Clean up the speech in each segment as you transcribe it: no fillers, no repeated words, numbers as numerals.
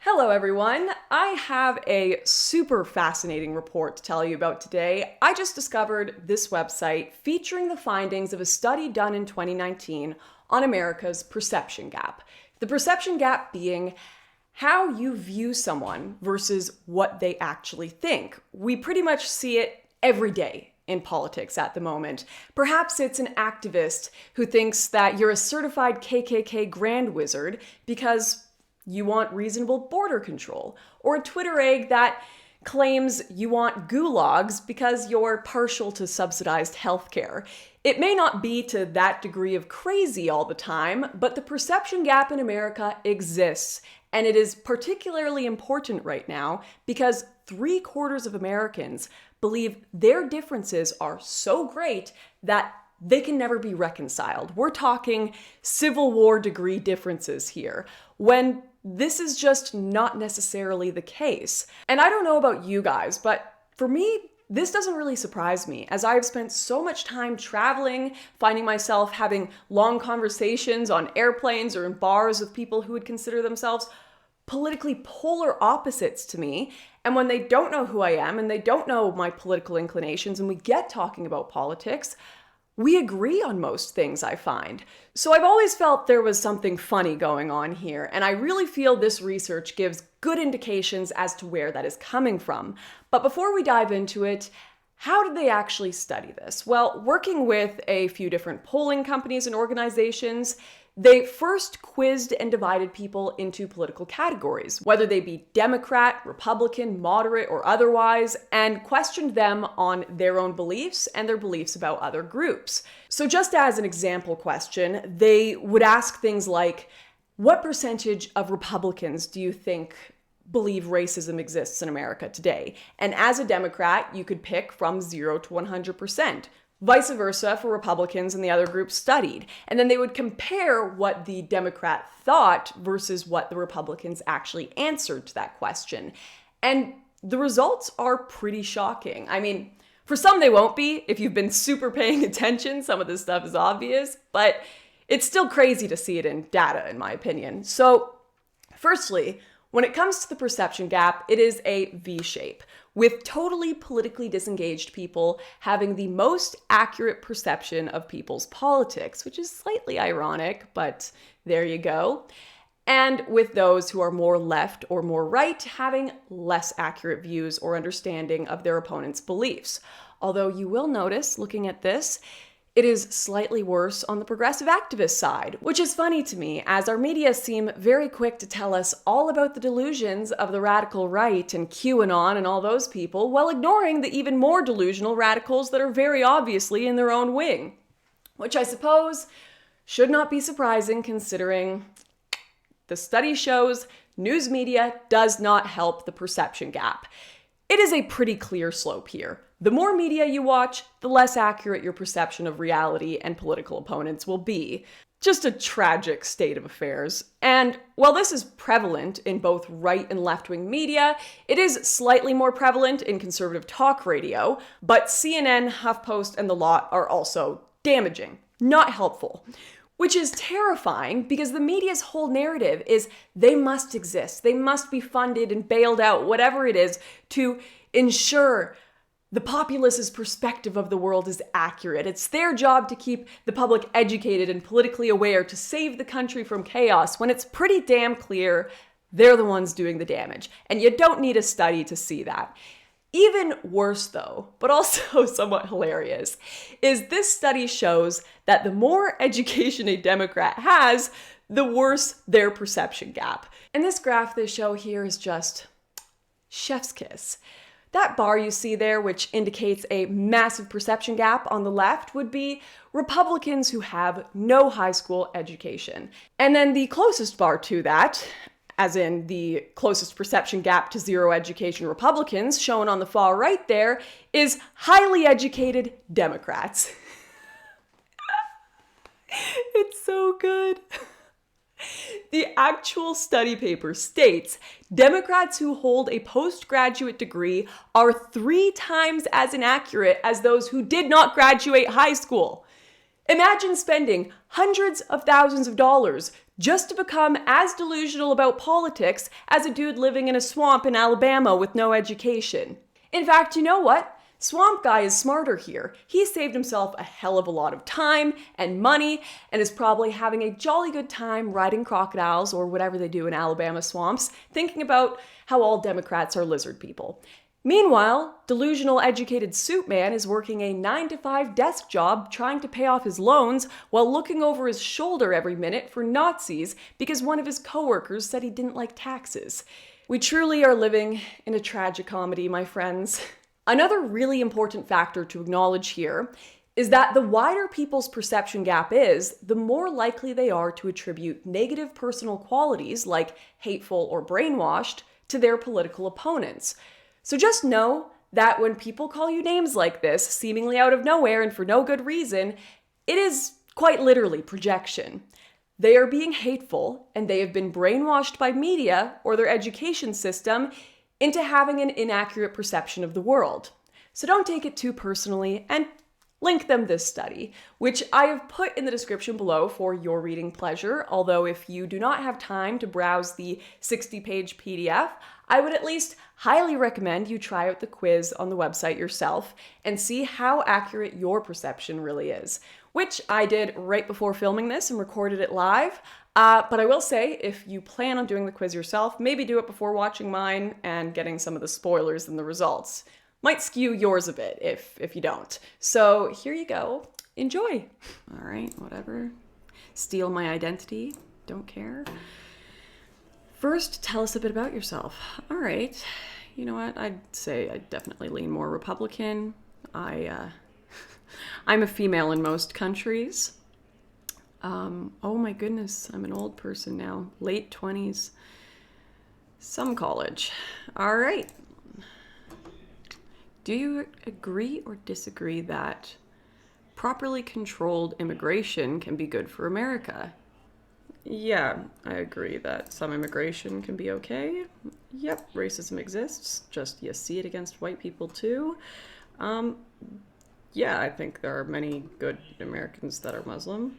Hello everyone, I have a super fascinating report to tell you about today. I just discovered this website featuring the findings of a study done in 2019 on America's perception gap. The perception gap being how you view someone versus what they actually think. We pretty much see it every day in politics at the moment. Perhaps it's an activist who thinks that you're a certified KKK grand wizard because you want reasonable border control, or a Twitter egg that claims you want gulags because you're partial to subsidized healthcare. It may not be to that degree of crazy all the time, but the perception gap in America exists, and it is particularly important right now because 3/4 of Americans believe their differences are so great that they can never be reconciled. We're talking Civil War degree differences here, when this is just not necessarily the case. And I don't know about you guys, but for me, this doesn't really surprise me, as I've spent so much time traveling, finding myself having long conversations on airplanes or in bars with people who would consider themselves politically polar opposites to me. And when they don't know who I am and they don't know my political inclinations and we get talking about politics, we agree on most things, I find. So I've always felt there was something funny going on here, and I really feel this research gives good indications as to where that is coming from. But before we dive into it, how did they actually study this? Well, working with a few different polling companies and organizations, they first quizzed and divided people into political categories, whether they be Democrat, Republican, moderate, or otherwise, and questioned them on their own beliefs and their beliefs about other groups. So just as an example question, they would ask things like, what percentage of Republicans do you think believe racism exists in America today? And as a Democrat, you could pick from 0 to 100%. Vice versa for Republicans and the other groups studied. And then they would compare what the Democrat thought versus what the Republicans actually answered to that question. And the results are pretty shocking. I mean, for some they won't be. If you've been super paying attention, some of this stuff is obvious, but it's still crazy to see it in data, in my opinion. So, firstly, when it comes to the perception gap, it is a V-shape, with totally politically disengaged people having the most accurate perception of people's politics, which is slightly ironic, but there you go. And with those who are more left or more right having less accurate views or understanding of their opponent's beliefs. Although you will notice, looking at this, it is slightly worse on the progressive activist side, which is funny to me, as our media seem very quick to tell us all about the delusions of the radical right and QAnon and all those people, while ignoring the even more delusional radicals that are very obviously in their own wing. Which I suppose should not be surprising, considering the study shows news media does not help the perception gap. It is a pretty clear slope here. The more media you watch, the less accurate your perception of reality and political opponents will be. Just a tragic state of affairs. And while this is prevalent in both right and left-wing media, it is slightly more prevalent in conservative talk radio, but CNN, HuffPost, and the lot are also damaging, not helpful. Which is terrifying because the media's whole narrative is they must exist, they must be funded and bailed out, whatever it is, to ensure the populace's perspective of the world is accurate. It's their job to keep the public educated and politically aware, to save the country from chaos, when it's pretty damn clear they're the ones doing the damage. And you don't need a study to see that. Even worse though, but also somewhat hilarious, is this study shows that the more education a Democrat has, the worse their perception gap. And this graph they show here is just chef's kiss. That bar you see there, which indicates a massive perception gap on the left, would be Republicans who have no high school education. And then the closest bar to that, as in the closest perception gap to zero education Republicans, shown on the far right there, is highly educated Democrats. It's so good. The actual study paper states Democrats who hold a postgraduate degree are 3 times as inaccurate as those who did not graduate high school. Imagine spending hundreds of thousands of dollars just to become as delusional about politics as a dude living in a swamp in Alabama with no education. In fact, you know what? Swamp Guy is smarter here. He saved himself a hell of a lot of time and money and is probably having a jolly good time riding crocodiles or whatever they do in Alabama swamps, thinking about how all Democrats are lizard people. Meanwhile, delusional educated suit man is working a 9-to-5 desk job trying to pay off his loans while looking over his shoulder every minute for Nazis because one of his coworkers said he didn't like taxes. We truly are living in a tragicomedy, my friends. Another really important factor to acknowledge here is that the wider people's perception gap is, the more likely they are to attribute negative personal qualities like hateful or brainwashed to their political opponents. So just know that when people call you names like this, seemingly out of nowhere and for no good reason, it is quite literally projection. They are being hateful, and they have been brainwashed by media or their education system into having an inaccurate perception of the world. So don't take it too personally, and link them this study, which I have put in the description below for your reading pleasure, although if you do not have time to browse the 60-page PDF, I would at least highly recommend you try out the quiz on the website yourself and see how accurate your perception really is, which I did right before filming this and recorded it live. But I will say, if you plan on doing the quiz yourself, maybe do it before watching mine and getting some of the spoilers and the results. Might skew yours a bit if you don't. So here you go. Enjoy. All right, whatever. Steal my identity. Don't care. First, tell us a bit about yourself. All right. You know what? I'd say I definitely lean more Republican. I'm a female in most countries. Oh my goodness, I'm an old person now. Late 20s. Some college. All right. Do you agree or disagree that properly controlled immigration can be good for America? Yeah, I agree that some immigration can be okay. Yep, racism exists, just you see it against white people too. Yeah, I think there are many good Americans that are Muslim.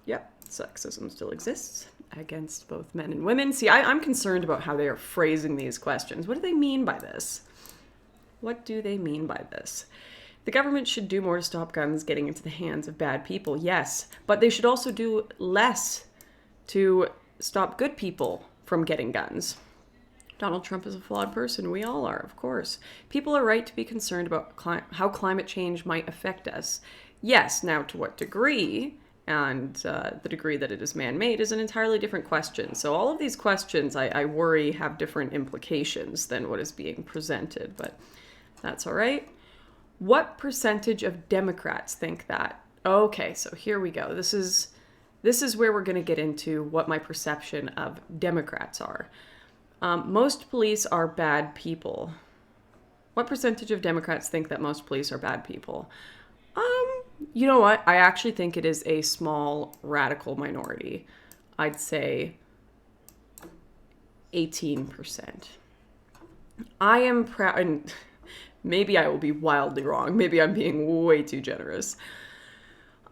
Yep, sexism still exists against both men and women. See, I'm concerned about how they are phrasing these questions. What do they mean by this? What do they mean by this? The government should do more to stop guns getting into the hands of bad people, yes, but they should also do less to stop good people from getting guns. Donald Trump is a flawed person. We all are, of course. People are right to be concerned about how climate change might affect us. Yes, now to what degree, and the degree that it is man-made is an entirely different question. So all of these questions, I worry, have different implications than what is being presented, but that's all right. What percentage of Democrats think that? Okay, so here we go. This is where we're going to get into what my perception of Democrats are. Most police are bad people. What percentage of Democrats think that most police are bad people? You know what? I actually think it is a small radical minority. I'd say 18%. I am proud, and maybe I will be wildly wrong. Maybe I'm being way too generous.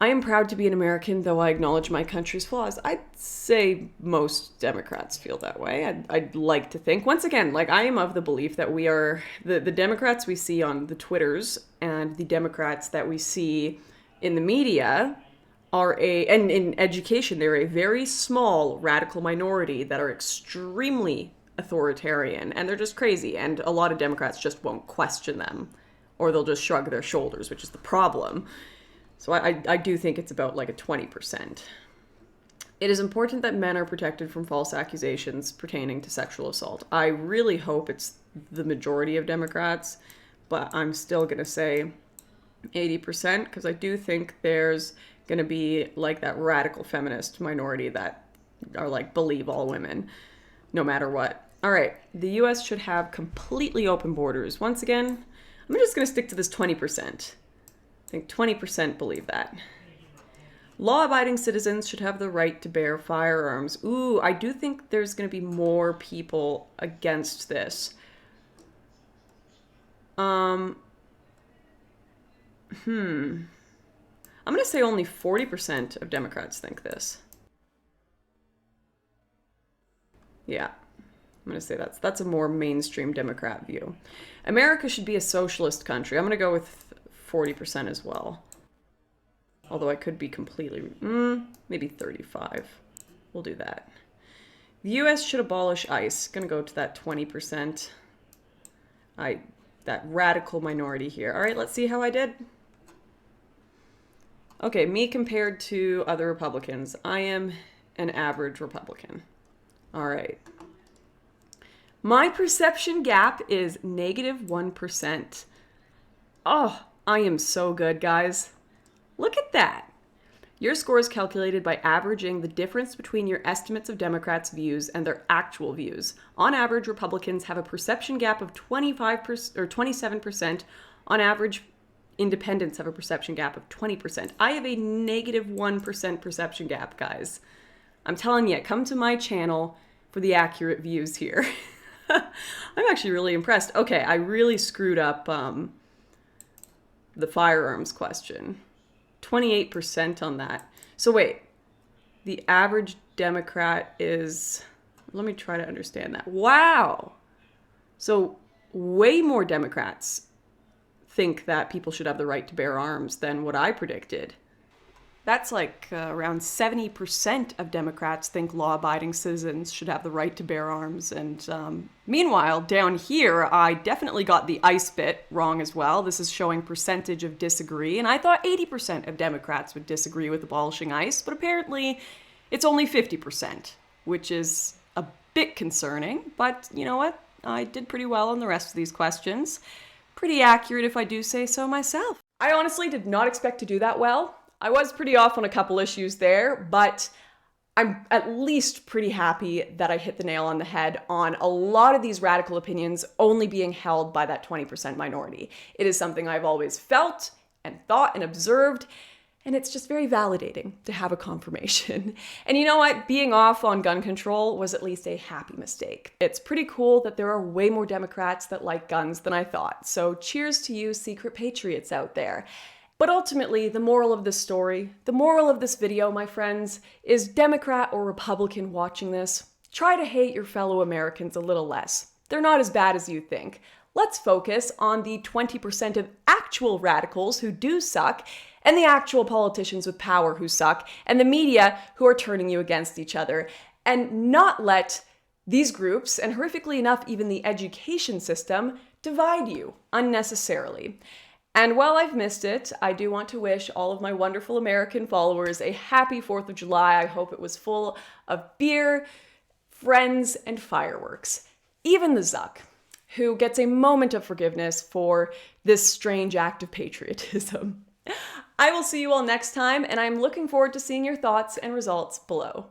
I am proud to be an American, though I acknowledge my country's flaws. I'd say most Democrats feel that way. I'd like to think. Once again, like, I am of the belief that we are, the Democrats we see on the Twitters and the Democrats that we see in the media and in education, they're a very small radical minority that are extremely authoritarian, and they're just crazy. And a lot of Democrats just won't question them, or they'll just shrug their shoulders, which is the problem. So I do think it's about like a 20%. It is important that men are protected from false accusations pertaining to sexual assault. I really hope it's the majority of Democrats, but I'm still going to say 80% because I do think there's going to be like that radical feminist minority that are like, believe all women, no matter what. All right, the U.S. should have completely open borders. Once again, I'm just going to stick to this 20%. I think 20% believe that. Law-abiding citizens should have the right to bear firearms. Ooh, I do think there's going to be more people against this. I'm I'm going to say only 40% of Democrats think this. Yeah, I'm going to say that's a more mainstream Democrat view. America should be a socialist country. I'm going to go with 40% as well. Although I could be completely, maybe 35. We'll do that. The US should abolish ICE. Gonna go to that 20%. That radical minority here. All right, let's see how I did. Okay, me compared to other Republicans. I am an average Republican. All right. My perception gap is -1%. Oh, I am so good, guys. Look at that. Your score is calculated by averaging the difference between your estimates of Democrats' views and their actual views. On average, Republicans have a perception gap of 25% or 27%. On average, independents have a perception gap of 20%. I have a -1% perception gap, guys. I'm telling you, come to my channel for the accurate views here. I'm actually really impressed. Okay, I really screwed up the firearms question. 28% on that. So wait, the average Democrat is, let me try to understand that. Wow. So way more Democrats think that people should have the right to bear arms than what I predicted. That's like around 70% of Democrats think law-abiding citizens should have the right to bear arms. And meanwhile, down here, I definitely got the ICE bit wrong as well. This is showing percentage of disagree. And I thought 80% of Democrats would disagree with abolishing ICE, but apparently it's only 50%, which is a bit concerning. But you know what? I did pretty well on the rest of these questions. Pretty accurate if I do say so myself. I honestly did not expect to do that well. I was pretty off on a couple issues there, but I'm at least pretty happy that I hit the nail on the head on a lot of these radical opinions only being held by that 20% minority. It is something I've always felt and thought and observed, and it's just very validating to have a confirmation. And you know what? Being off on gun control was at least a happy mistake. It's pretty cool that there are way more Democrats that like guns than I thought. So cheers to you secret patriots out there. But ultimately, the moral of this story, the moral of this video, my friends, is Democrat or Republican watching this, try to hate your fellow Americans a little less. They're not as bad as you think. Let's focus on the 20% of actual radicals who do suck, and the actual politicians with power who suck, and the media who are turning you against each other, and not let these groups, and horrifically enough, even the education system, divide you unnecessarily. And while I've missed it, I do want to wish all of my wonderful American followers a happy 4th of July. I hope it was full of beer, friends, and fireworks. Even the Zuck, who gets a moment of forgiveness for this strange act of patriotism. I will see you all next time, and I'm looking forward to seeing your thoughts and results below.